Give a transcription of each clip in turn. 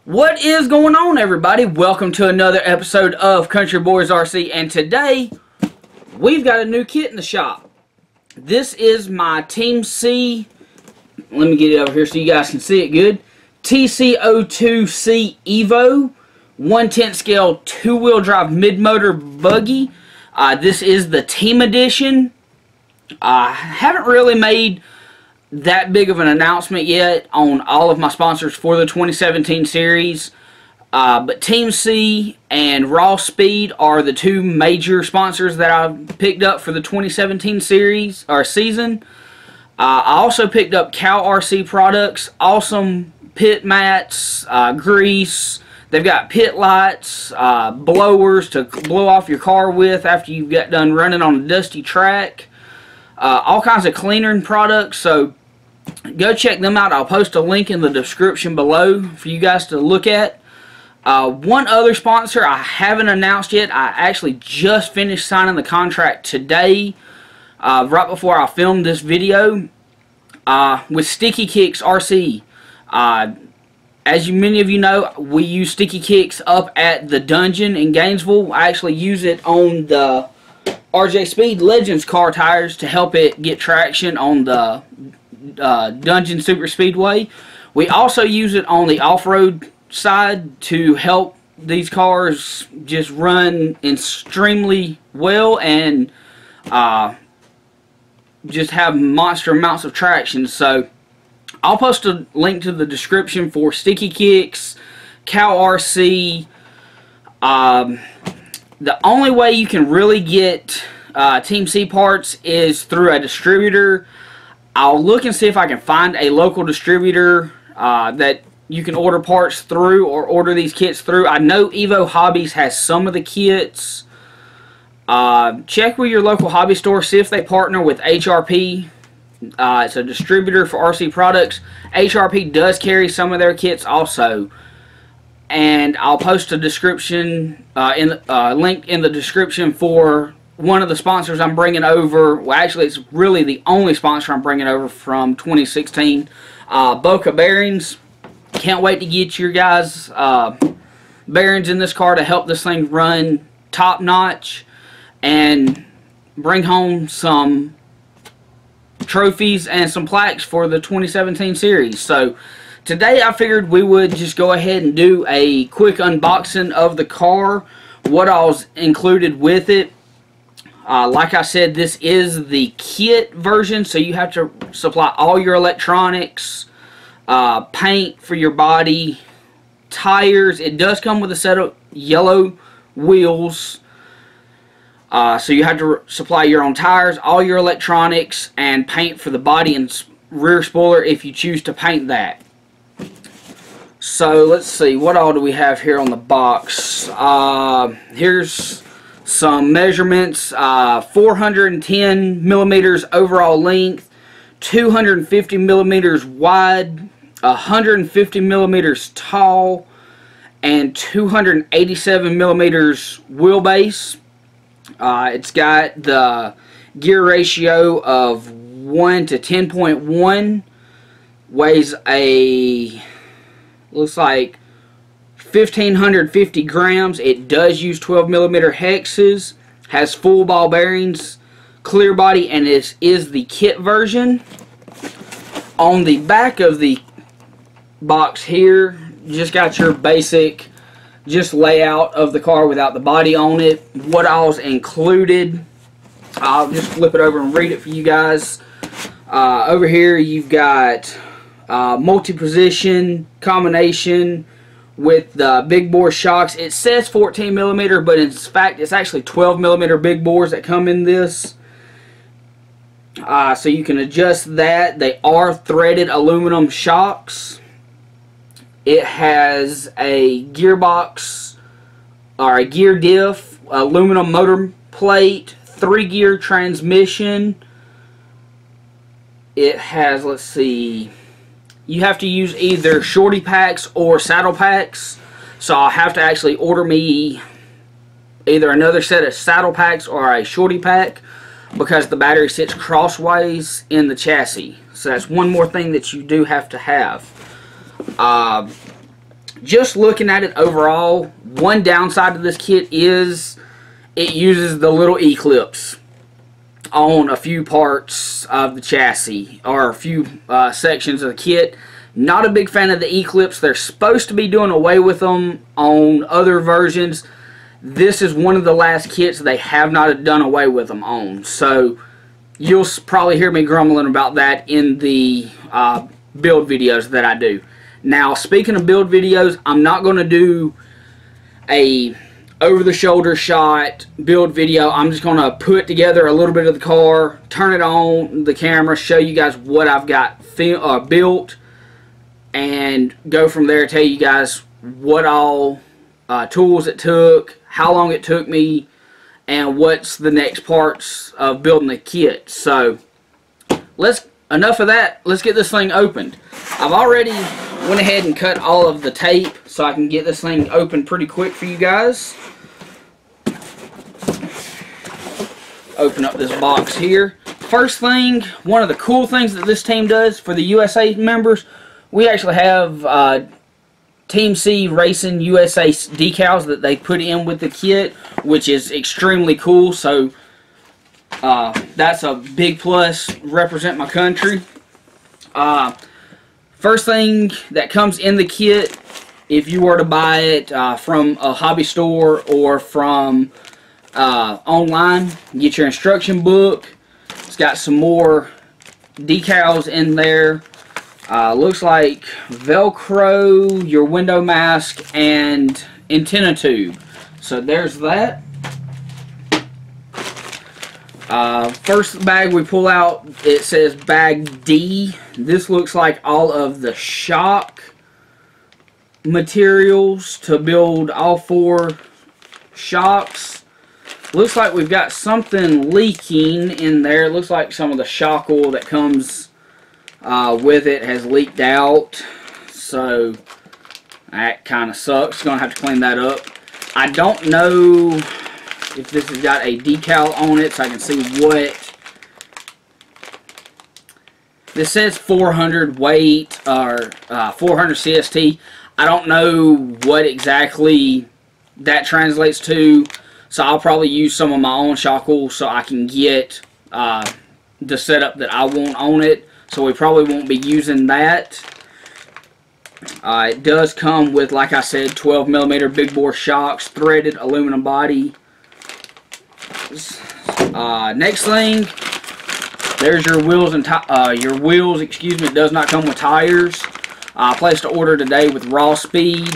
What is going on, everybody? Welcome to another episode of Country Boys RC, and today we've got a new kit in the shop. This is my Team C, let me get it over here so you guys can see it good, TC02C Evo 1/10 scale 2-wheel drive mid-motor buggy. This is the Team Edition. I haven't really made that big of an announcement yet on all of my sponsors for the 2017 series, but Team C and Raw Speed are the two major sponsors that I've picked up for the 2017 series or season. I also picked up Cow RC products, awesome pit mats, grease. They've got pit lights, blowers to blow off your car with after you've got done running on a dusty track. All kinds of cleaner products, so go check them out. I'll post a link in the description below for you guys to look at. One other sponsor I haven't announced yet. I actually just finished signing the contract today, right before I filmed this video, with Sticky Kicks RC. As many of you know, we use Sticky Kicks up at the dungeon in Gainesville. I actually use it on the RJ Speed Legends car tires to help it get traction on the Dungeon Super Speedway. We also use it on the off-road side to help these cars just run extremely well and just have monster amounts of traction. So I'll post a link to the description for Sticky Kicks, Cow RC. The only way you can really get Team C parts is through a distributor. I'll look and see if I can find a local distributor that you can order parts through or order these kits through. I know Evo Hobbies has some of the kits. Check with your local hobby store, see if they partner with HRP. It's a distributor for RC products. HRP does carry some of their kits also. And I'll post a description, link in the description for one of the sponsors I'm bringing over. Well, actually, it's really the only sponsor I'm bringing over from 2016. Boca Bearings. Can't wait to get your guys' bearings in this car to help this thing run top notch and bring home some trophies and some plaques for the 2017 series. So today I figured we would just go ahead and do a quick unboxing of the car, what all's included with it. Like I said, this is the kit version, so you have to supply all your electronics, paint for your body, tires. It does come with a set of yellow wheels, so you have to supply your own tires, all your electronics, and paint for the body and rear spoiler if you choose to paint that. So let's see, what all do we have here on the box? Here's some measurements. 410 millimeters overall length, 250 millimeters wide, 150 millimeters tall, and 287 millimeters wheelbase. It's got the gear ratio of 1 to 10.1, weighs looks like 1,550 grams. It does use 12 millimeter hexes, has full ball bearings, clear body, and this is the kit version. On the back of the box here, just got your basic just layout of the car without the body on it. What all's included, I'll just flip it over and read it for you guys. Over here you've got multi-position combination with the big bore shocks. It says 14 millimeter, but in fact it's actually 12 millimeter big bores that come in this. So you can adjust that. They are threaded aluminum shocks. It has a gearbox or a gear diff, aluminum motor plate, 3-gear transmission. It has, let's see, you have to use either shorty packs or saddle packs. So I'll have to actually order me either another set of saddle packs or a shorty pack because the battery sits crossways in the chassis. So that's one more thing that you do have to have. just looking at it overall, one downside to this kit is it uses the little E-clips on a few parts of the chassis, or a few sections of the kit. Not a big fan of the E-clips. They're supposed to be doing away with them on other versions. This is one of the last kits they have not done away with them on. So you'll probably hear me grumbling about that in the build videos that I do. Now, speaking of build videos, I'm not going to do a over-the-shoulder shot build video. I'm just going to put together a little bit of the car, turn it on the camera, show you guys what I've got built, and go from there, tell you guys what all tools it took, how long it took me, and what's the next parts of building the kit. So, enough of that. Let's get this thing opened. I've already went ahead and cut all of the tape so I can get this thing open pretty quick for you guys. Open up this box here. First thing, one of the cool things that this team does for the USA members, we actually have Team C Racing USA decals that they put in with the kit, which is extremely cool. So that's a big plus. Represent my country. First thing that comes in the kit, if you were to buy it from a hobby store or from online, get your instruction book. It's got some more decals in there. Looks like Velcro, your window mask, and antenna tube. So there's that. First bag we pull out, it says bag D. This looks like all of the shock materials to build all 4 shocks. Looks like we've got something leaking in there. It looks like some of the shock oil that comes with it has leaked out. So that kind of sucks. Gonna have to clean that up. I don't know if this has got a decal on it so I can see what. This says 400 weight or 400 CST. I don't know what exactly that translates to, so I'll probably use some of my own shock oil so I can get the setup that I want on it. So we probably won't be using that. It does come with, like I said, 12mm big bore shocks, threaded aluminum body. Next thing, there's your wheels and excuse me. It does not come with tires. I placed an order today with Raw Speed.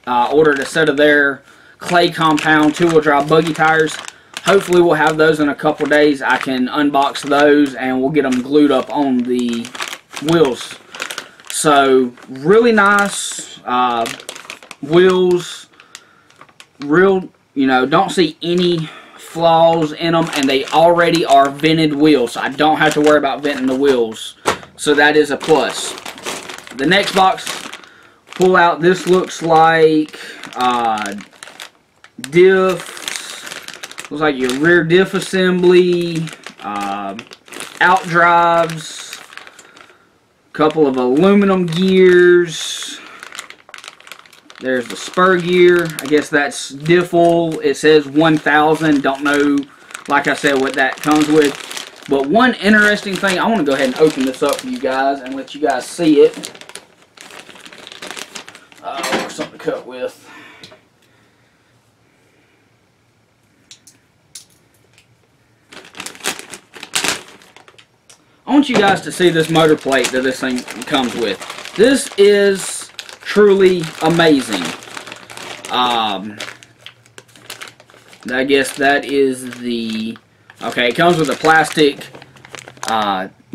Ordered a set of their clay compound 2-wheel drive buggy tires. Hopefully we'll have those in a couple days. I can unbox those and we'll get them glued up on the wheels. So really nice wheels. Real, don't see any flaws in them, and they already are vented wheels, so I don't have to worry about venting the wheels, so that is a plus. The next box, pull out, this looks like Diff, looks like your rear diff assembly, out drives, couple of aluminum gears. There's the spur gear. I guess that's diff oil. It says 1000. Don't know, like I said, what that comes with. But one interesting thing, I want to go ahead and open this up for you guys and let you guys see it. Or something to cut with. I want you guys to see this motor plate that this thing comes with. This is truly amazing. I guess that is the... Okay, it comes with a plastic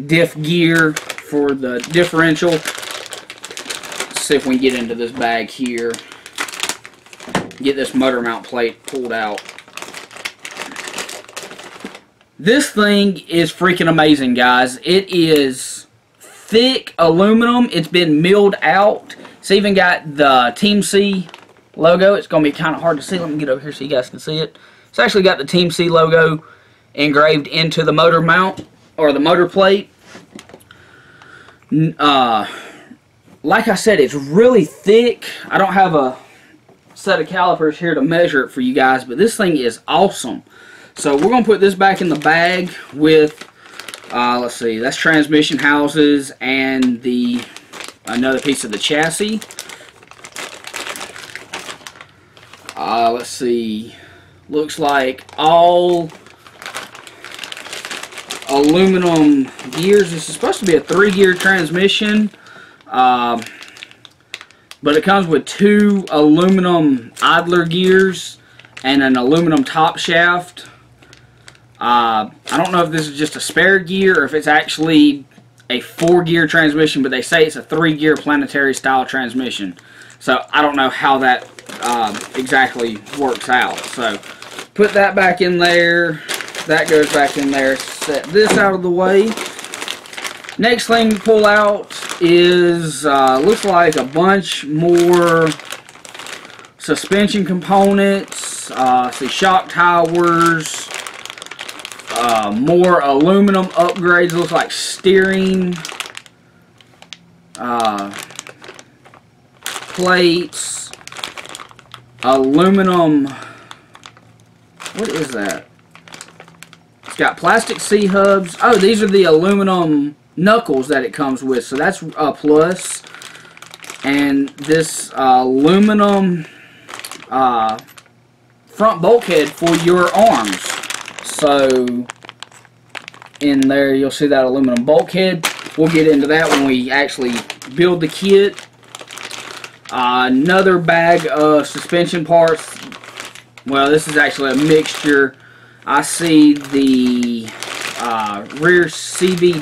diff gear for the differential. Let's see if we can get into this bag here. Get this motor mount plate pulled out. This thing is freaking amazing, guys. It is thick aluminum. It's been milled out. It's even got the Team C logo. It's going to be kind of hard to see. Let me get over here so you guys can see it. It's actually got the Team C logo engraved into the motor mount, or the motor plate. like I said, it's really thick. I don't have a set of calipers here to measure it for you guys, but this thing is awesome. So we're going to put this back in the bag with, let's see, that's transmission houses and another piece of the chassis. Let's see, looks like all aluminum gears. This is supposed to be a 3-gear transmission, but it comes with 2 aluminum idler gears and an aluminum top shaft. I don't know if this is just a spare gear or if it's actually a 4-gear transmission, but they say it's a 3-gear planetary style transmission. So I don't know how that exactly works out. So put that back in there. That goes back in there. Set this out of the way. Next thing to pull out is looks like a bunch more suspension components. See, shock towers. More aluminum upgrades. Looks like steering plates, aluminum. What is that? It's got plastic C-hubs. Oh, these are the aluminum knuckles that it comes with, so that's a plus. And this aluminum front bulkhead for your arms. So in there you'll see that aluminum bulkhead. We'll get into that when we actually build the kit. Another bag of suspension parts. Well, this is actually a mixture. I see the rear CV.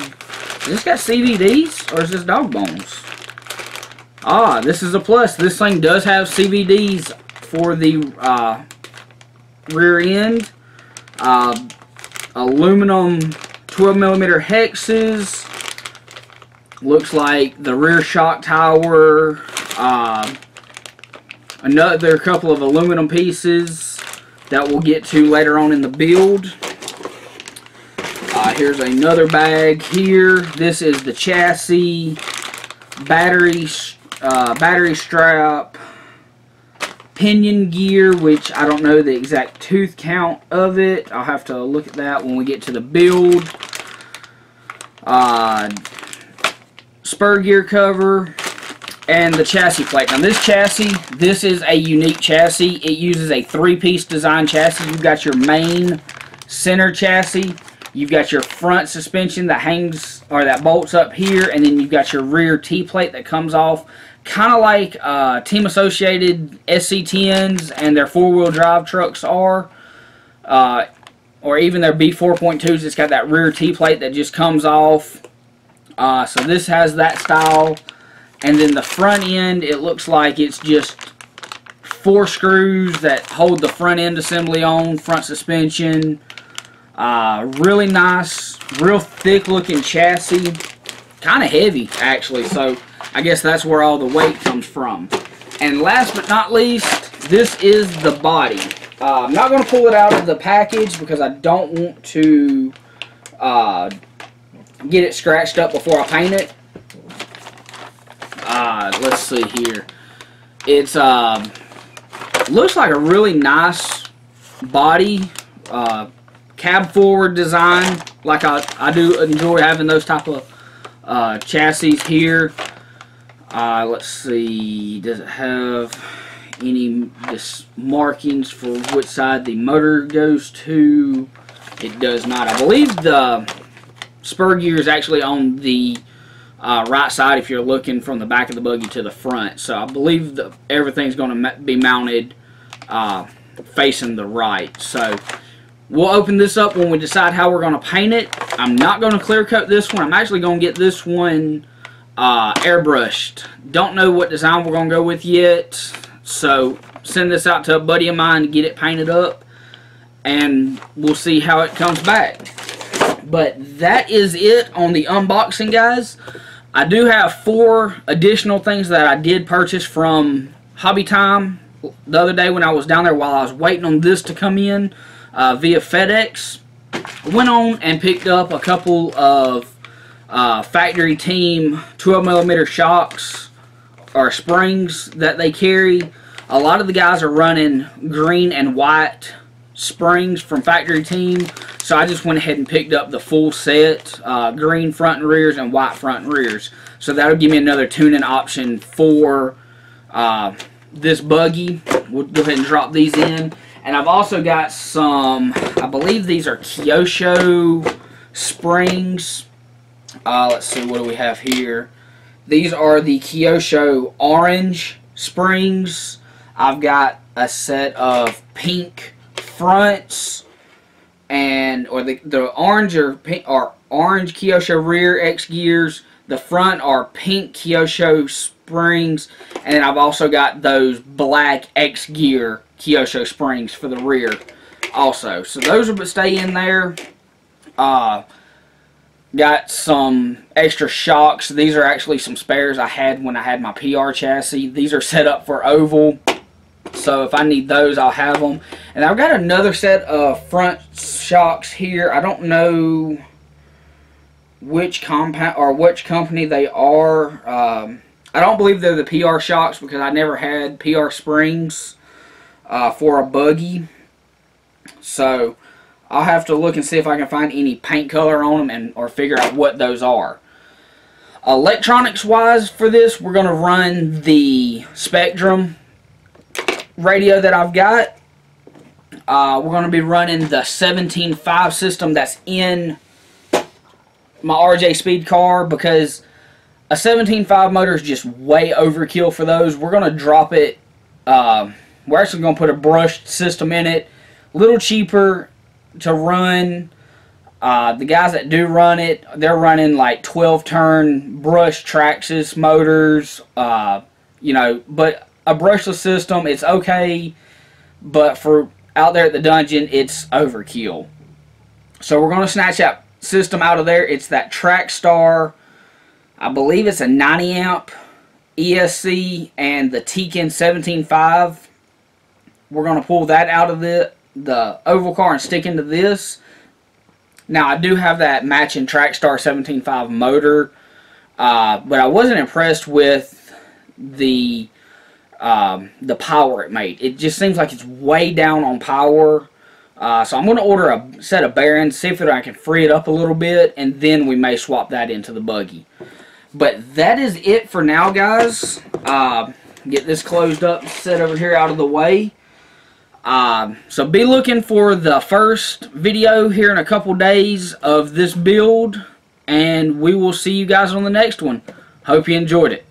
Is this got CVDs or is this dog bones? Ah, this is a plus. This thing does have CVDs for the rear end. Aluminum 12mm hexes. Looks like the rear shock tower. Another couple of aluminum pieces that we'll get to later on in the build. Here's another bag here. This is the chassis, battery strap, pinion gear, which I don't know the exact tooth count of it. I'll have to look at that when we get to the build. Spur gear cover, and the chassis plate. Now this chassis, this is a unique chassis. It uses a 3-piece design chassis. You've got your main center chassis. You've got your front suspension that hangs, or that bolts up here, and then you've got your rear T-plate that comes off. Kind of like Team Associated SC10s and their 4-wheel drive trucks are. Or even their B4.2s. It's got that rear T-plate that just comes off. So this has that style. And then the front end, it looks like it's just 4 screws that hold the front end assembly on, front suspension. Really nice, real thick looking chassis. Kind of heavy actually, so I guess that's where all the weight comes from. And last but not least, this is the body. I'm not going to pull it out of the package because I don't want to get it scratched up before I paint it. Let's see here. It's looks like a really nice body, cab forward design. Like I do enjoy having those type of chassis here. Let's see, does it have any markings for which side the motor goes to? It does not. I believe the spur gear is actually on the right side if you're looking from the back of the buggy to the front. So I believe that everything's going to be mounted facing the right. So we'll open this up when we decide how we're going to paint it. I'm not going to clear coat this one. I'm actually going to get this one airbrushed. Don't know what design we're going to go with yet. So send this out to a buddy of mine to get it painted up. And we'll see how it comes back. But that is it on the unboxing, guys. I do have 4 additional things that I did purchase from Hobby Time the other day when I was down there while I was waiting on this to come in via FedEx. Went on and picked up a couple of factory team 12mm shocks or springs that they carry. A lot of the guys are running green and white springs from Factory Team, so I just went ahead and picked up the full set, green front and rears and white front and rears. So that'll give me another tuning option for this buggy. We'll go ahead and drop these in. And I've also got some, I believe these are Kyosho springs. Let's see, what do we have here? These are the Kyosho orange springs. I've got a set of pink fronts, and the orange or pink or orange Kyosho rear X gears. The front are pink Kyosho springs, and then I've also got those black X gear Kyosho springs for the rear also. So those will stay in there. Got some extra shocks. These are actually some spares I had when I had my PR chassis. These are set up for oval, so if I need those, I'll have them. And I've got another set of front shocks here. I don't know which compound or which company they are. I don't believe they're the PR shocks because I never had PR springs for a buggy. So I'll have to look and see if I can find any paint color on them or figure out what those are. Electronics wise for this, we're going to run the Spectrum radio that I've got. We're going to be running the 17.5 system that's in my RJ Speed car because a 17.5 motor is just way overkill for those. We're going to drop it. We're actually going to put a brushed system in it. A little cheaper to run. The guys that do run it, they're running like 12-turn brush Traxxas motors. You know, but a brushless system, it's okay, but for out there at the dungeon, it's overkill. So we're going to snatch that system out of there. It's that Trackstar, I believe it's a 90 amp ESC and the Tekin 17.5. We're going to pull that out of the oval car and stick into this. Now I do have that matching Trackstar 17.5 motor, but I wasn't impressed with the power it made. It just seems like it's way down on power. So I'm going to order a set of bearings, see if I can free it up a little bit, and then we may swap that into the buggy. But that is it for now, guys. Get this closed up, set over here out of the way. So be looking for the first video here in a couple days of this build, and we will see you guys on the next one. Hope you enjoyed it.